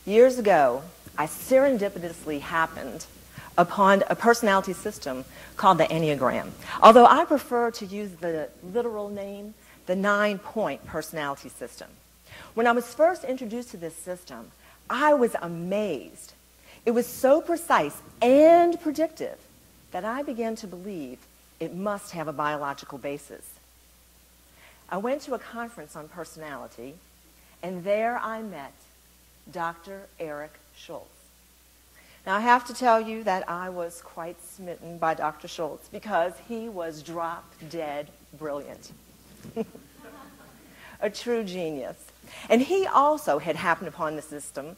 Years ago, I serendipitously happened upon a personality system called the Enneagram, although I prefer to use the literal name, the 9-point personality system. When I was first introduced to this system, I was amazed. It was so precise and predictive that I began to believe it must have a biological basis. I went to a conference on personality, and there I met Dr. Eric Schultz. Now, I have to tell you that I was quite smitten by Dr. Schultz because he was drop-dead brilliant. A true genius. And he also had happened upon the system,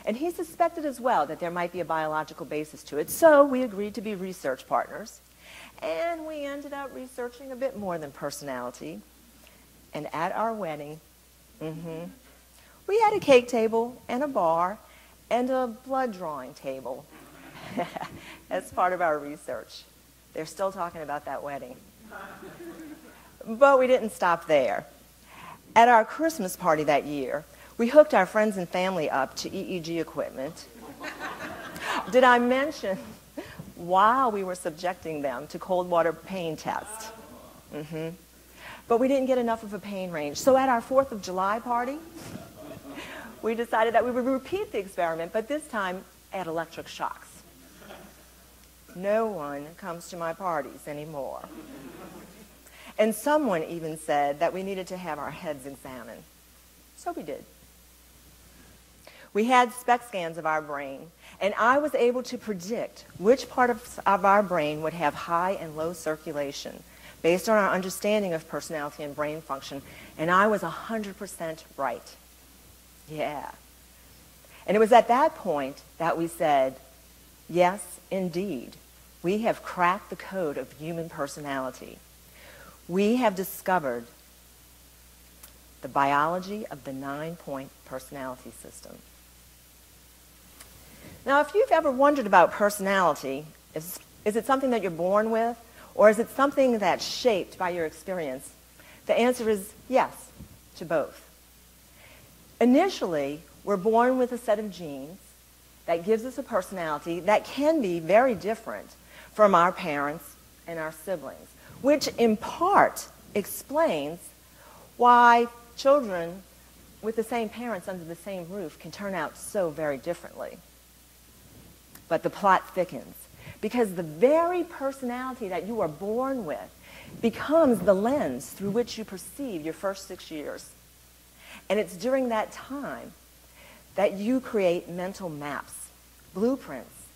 and he suspected as well that there might be a biological basis to it. So we agreed to be research partners, and we ended up researching a bit more than personality. And at our wedding, we had a cake table and a bar and a blood drawing table as part of our research. They're still talking about that wedding. But we didn't stop there. At our Christmas party that year, we hooked our friends and family up to EEG equipment. Did I mention while we were subjecting them to cold water pain tests? But we didn't get enough of a pain range. So at our 4th of July party, we decided that we would repeat the experiment, but this time add electric shocks. No one comes to my parties anymore. And someone even said that we needed to have our heads examined. So we did. We had SPECT scans of our brain, and I was able to predict which part of our brain would have high and low circulation based on our understanding of personality and brain function, and I was 100% right. Yeah. And it was at that point that we said, yes, indeed, we have cracked the code of human personality. We have discovered the biology of the 9-point personality system. Now, if you've ever wondered about personality, is it something that you're born with, or is it something that's shaped by your experience? The answer is yes to both. Initially, we're born with a set of genes that gives us a personality that can be very different from our parents and our siblings, which in part explains why children with the same parents under the same roof can turn out so very differently. But the plot thickens, because the very personality that you are born with becomes the lens through which you perceive your first 6 years. And it's during that time that you create mental maps, blueprints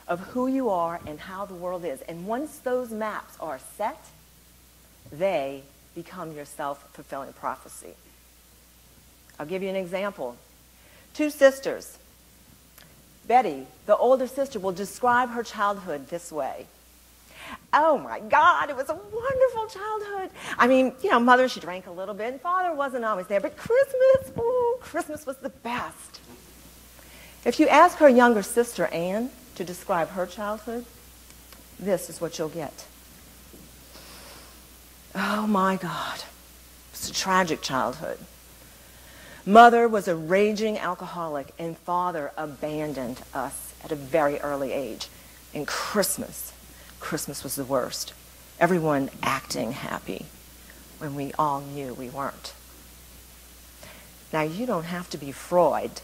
of who you are and how the world is. And once those maps are set, they become your self-fulfilling prophecy. I'll give you an example. 2 sisters. Betty, the older sister, will describe her childhood this way. Oh my God, it was a wonderful childhood. I mean, you know, mother, she drank a little bit, and father wasn't always there, but Christmas, ooh, Christmas was the best. If you ask her younger sister, Anne, to describe her childhood, this is what you'll get. Oh my God, it's a tragic childhood. Mother was a raging alcoholic, and father abandoned us at a very early age. And Christmas was the worst. Everyone acting happy when we all knew we weren't. Now, you don't have to be Freud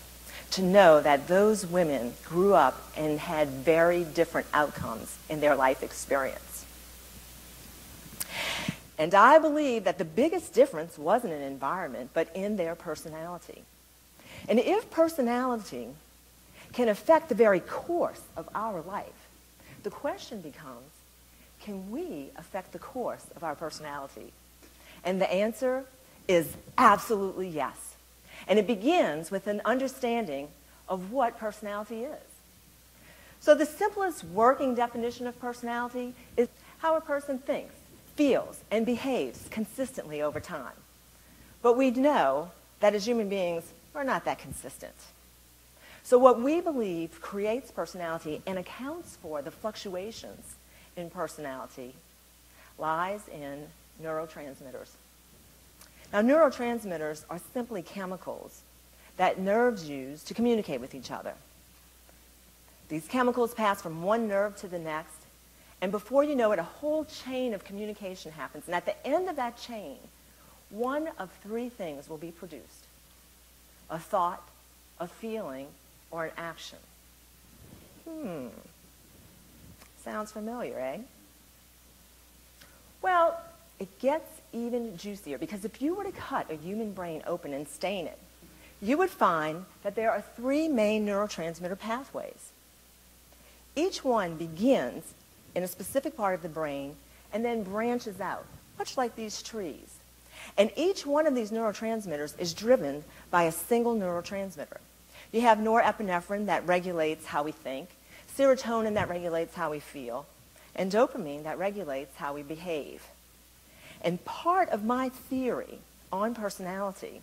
to know that those women grew up and had very different outcomes in their life experience. And I believe that the biggest difference wasn't in environment, but in their personality. And if personality can affect the very course of our life, the question becomes, can we affect the course of our personality? And the answer is absolutely yes. And it begins with an understanding of what personality is. So the simplest working definition of personality is how a person thinks, feels, and behaves consistently over time. But we know that as human beings, we're not that consistent. So what we believe creates personality and accounts for the fluctuations in personality lies in neurotransmitters. Now, neurotransmitters are simply chemicals that nerves use to communicate with each other. These chemicals pass from one nerve to the next, and before you know it, a whole chain of communication happens. And at the end of that chain, one of three things will be produced: a thought, a feeling, or an action. Sounds familiar, eh? Well, it gets even juicier, because if you were to cut a human brain open and stain it, you would find that there are three main neurotransmitter pathways. Each one begins in a specific part of the brain and then branches out, much like these trees. And each one of these neurotransmitters is driven by a single neurotransmitter. You have norepinephrine that regulates how we think, serotonin that regulates how we feel, and dopamine that regulates how we behave. And part of my theory on personality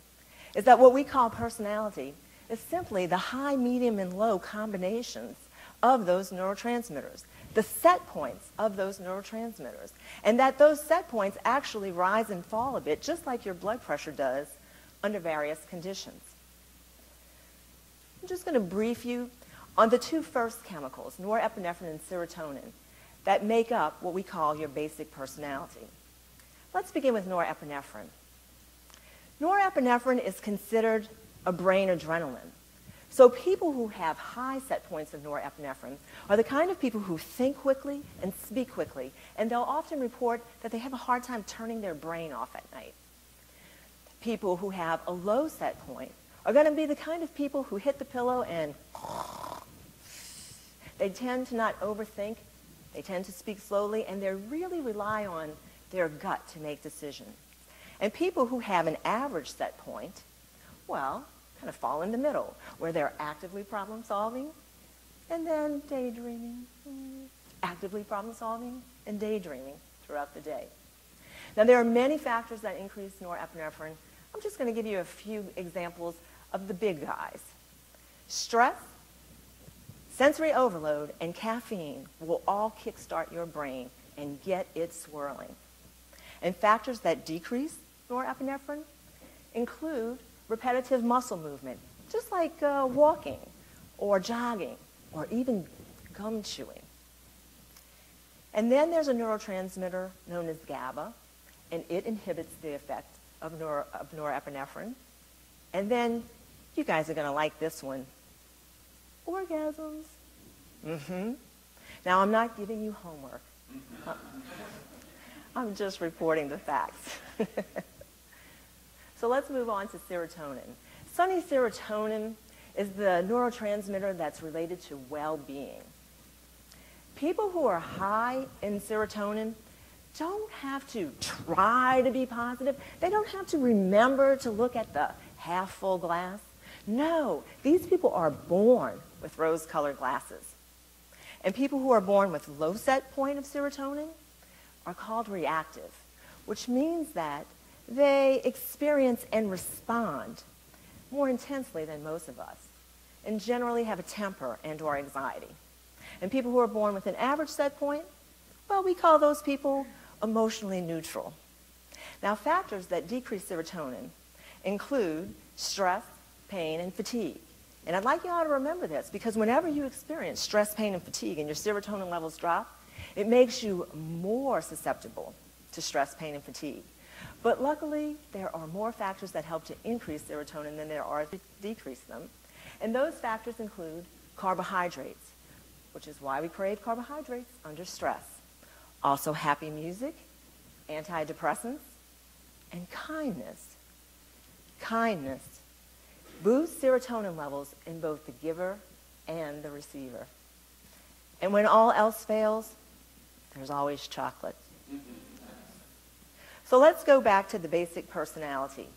is that what we call personality is simply the high, medium, and low combinations of those neurotransmitters, the set points of those neurotransmitters, and that those set points actually rise and fall a bit, just like your blood pressure does under various conditions. I'm just going to brief you on the two first chemicals, norepinephrine and serotonin, that make up what we call your basic personality. Let's begin with norepinephrine. Norepinephrine is considered a brain adrenaline. So people who have high set points of norepinephrine are the kind of people who think quickly and speak quickly, and they'll often report that they have a hard time turning their brain off at night. People who have a low set point are going to be the kind of people who hit the pillow and they tend to not overthink, they tend to speak slowly, and they really rely on their gut to make decisions. And people who have an average set point, well, kind of fall in the middle, where they're actively problem solving and then daydreaming, actively problem solving and daydreaming throughout the day. Now, there are many factors that increase norepinephrine. I'm just going to give you a few examples of the big guys. Stress, sensory overload, and caffeine will all kickstart your brain and get it swirling. And factors that decrease norepinephrine include repetitive muscle movement, just like walking or jogging or even gum chewing. And then there's a neurotransmitter known as GABA, and it inhibits the effect of norepinephrine. And then you guys are going to like this one, orgasms. Now, I'm not giving you homework. I'm just reporting the facts. So let's move on to serotonin. Sunny serotonin is the neurotransmitter that's related to well-being. People who are high in serotonin don't have to try to be positive. They don't have to remember to look at the half-full glass. No, these people are born with rose-colored glasses. And people who are born with low set point of serotonin are called reactive, which means that they experience and respond more intensely than most of us, and generally have a temper and or anxiety. And people who are born with an average set point, well, we call those people emotionally neutral. Now, factors that decrease serotonin include stress, pain, and fatigue. And I'd like you all to remember this, because whenever you experience stress, pain, and fatigue and your serotonin levels drop, it makes you more susceptible to stress, pain, and fatigue. But luckily, there are more factors that help to increase serotonin than there are to decrease them. And those factors include carbohydrates, which is why we crave carbohydrates under stress. Also happy music, antidepressants, and kindness. Kindness boosts serotonin levels in both the giver and the receiver. And when all else fails, there's always chocolate. So let's go back to the basic personality.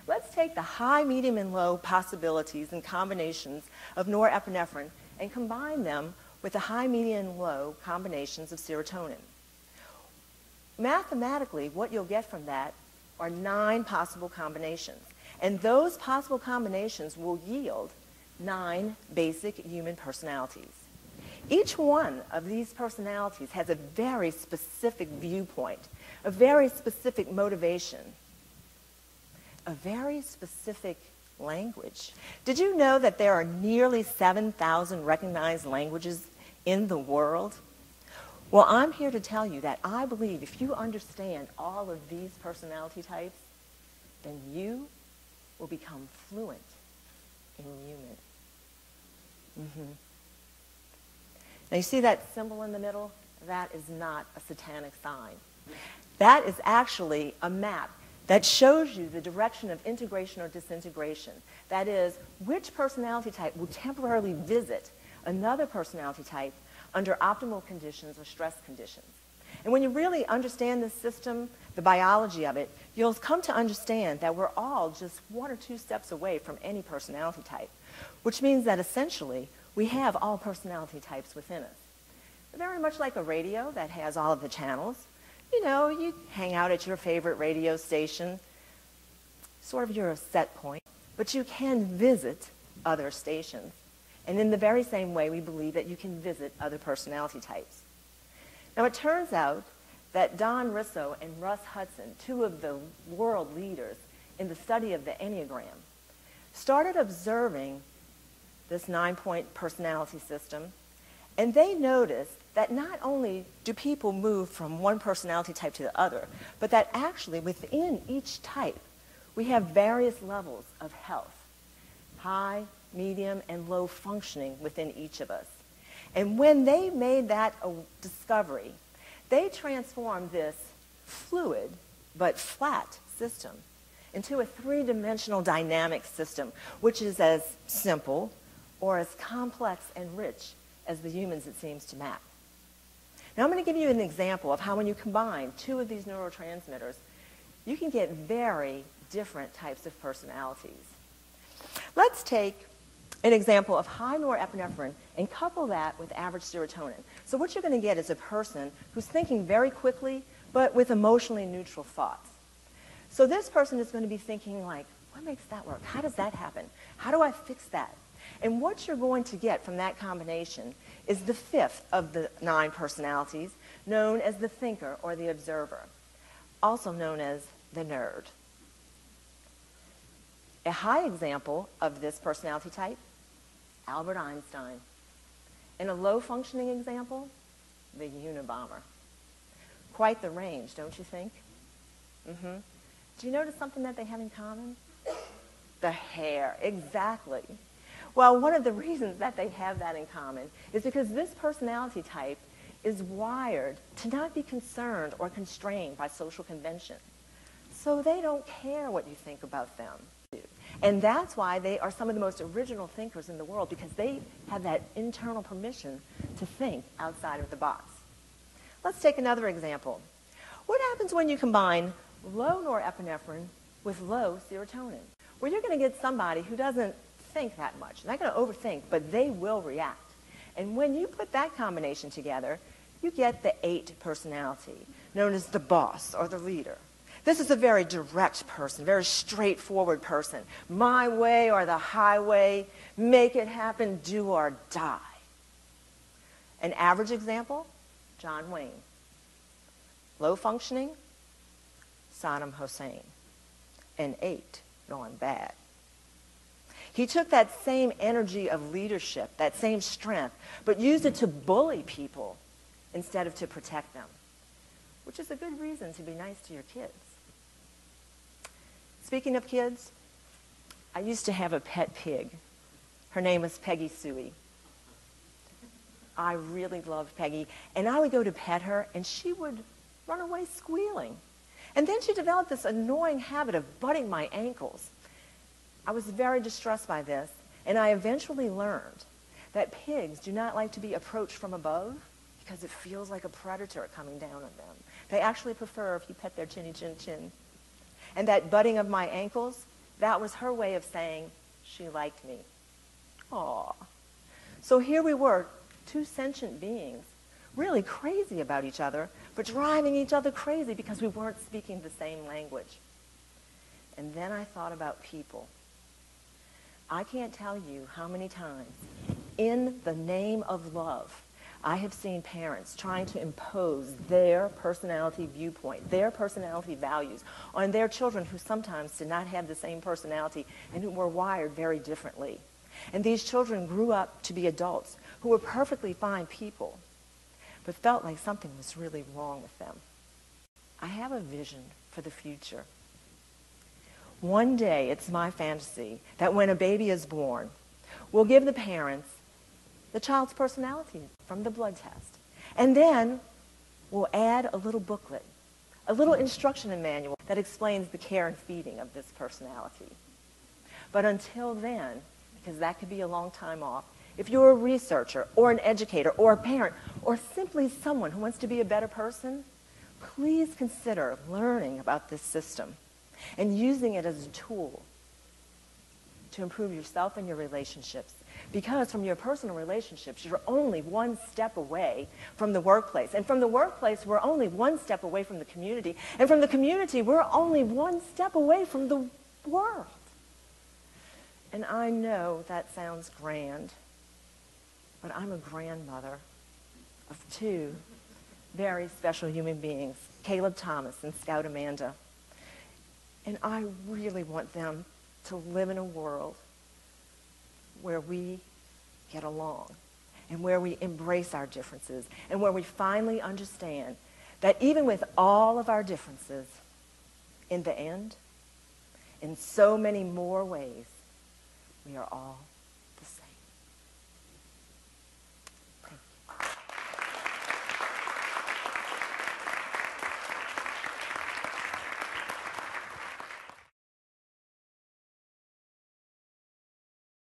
Let's take the high, medium, and low possibilities and combinations of norepinephrine and combine them with the high, medium, and low combinations of serotonin. Mathematically, what you'll get from that are 9 possible combinations. And those possible combinations will yield 9 basic human personalities. Each one of these personalities has a very specific viewpoint, a very specific motivation, a very specific language. Did you know that there are nearly 7,000 recognized languages in the world? Well, I'm here to tell you that I believe if you understand all of these personality types, then you will become fluent in human. Now you see that symbol in the middle? That is not a satanic sign. That is actually a map that shows you the direction of integration or disintegration. That is, which personality type will temporarily visit another personality type under optimal conditions or stress conditions. And when you really understand this system, the biology of it, you'll come to understand that we're all just 1 or 2 steps away from any personality type, which means that essentially we have all personality types within us. Very much like a radio that has all of the channels. You know, you hang out at your favorite radio station, sort of your set point, but you can visit other stations. And in the very same way, we believe that you can visit other personality types. Now, it turns out that Don Risso and Russ Hudson, 2 of the world leaders in the study of the Enneagram, started observing this 9-point personality system, and they noticed that not only do people move from one personality type to the other, but that actually within each type, we have various levels of health, high, medium, and low functioning within each of us. And when they made that discovery, they transformed this fluid but flat system into a 3-dimensional dynamic system, which is as simple or as complex and rich as the humans it seems to map. Now I'm going to give you an example of how when you combine 2 of these neurotransmitters, you can get very different types of personalities. Let's take an example of high norepinephrine and couple that with average serotonin. So what you're going to get is a person who's thinking very quickly, but with emotionally neutral thoughts. So this person is going to be thinking like, what makes that work? How does that happen? How do I fix that? And what you're going to get from that combination is the 5th of the 9 personalities, known as the thinker or the observer, also known as the nerd. A high example of this personality type, Albert Einstein. And a low-functioning example, the Unabomber. Quite the range, don't you think? Do you notice something that they have in common? The hair, exactly. Well, one of the reasons that they have that in common is because this personality type is wired to not be concerned or constrained by social convention. So they don't care what you think about them. And that's why they are some of the most original thinkers in the world, because they have that internal permission to think outside of the box. Let's take another example. What happens when you combine low norepinephrine with low serotonin? Well, you're going to get somebody who doesn't think that much. They're not going to overthink, but they will react. And when you put that combination together, you get the 8 personality, known as the boss or the leader. This is a very direct person, very straightforward person. My way or the highway, make it happen, do or die. An average example, John Wayne. Low functioning, Saddam Hussein. And 8 going bad. He took that same energy of leadership, that same strength, but used it to bully people instead of to protect them, which is a good reason to be nice to your kids. Speaking of kids, I used to have a pet pig. Her name was Peggy Suey. I really loved Peggy, and I would go to pet her, and she would run away squealing. And then she developed this annoying habit of butting my ankles. I was very distressed by this, and I eventually learned that pigs do not like to be approached from above because it feels like a predator coming down on them. They actually prefer if you pet their chinny chin chin. And that butting of my ankles, that was her way of saying she liked me. Aww. So here we were, 2 sentient beings, really crazy about each other, but driving each other crazy because we weren't speaking the same language. And then I thought about people. I can't tell you how many times, in the name of love, I have seen parents trying to impose their personality viewpoint, their personality values on their children who sometimes did not have the same personality and who were wired very differently. And these children grew up to be adults who were perfectly fine people, but felt like something was really wrong with them. I have a vision for the future. One day, it's my fantasy that when a baby is born, we'll give the parents the child's personality from the blood test. And then we'll add a little booklet, a little instruction manual that explains the care and feeding of this personality. But until then, because that could be a long time off, if you're a researcher or an educator or a parent or simply someone who wants to be a better person, please consider learning about this system and using it as a tool to improve yourself and your relationships. Because from your personal relationships, you're only one step away from the workplace. And from the workplace, we're only one step away from the community. And from the community, we're only one step away from the world. And I know that sounds grand, but I'm a grandmother of two very special human beings, Caleb Thomas and Scout Amanda. And I really want them to live in a world where we get along and where we embrace our differences and where we finally understand that even with all of our differences, in the end, in so many more ways, we are all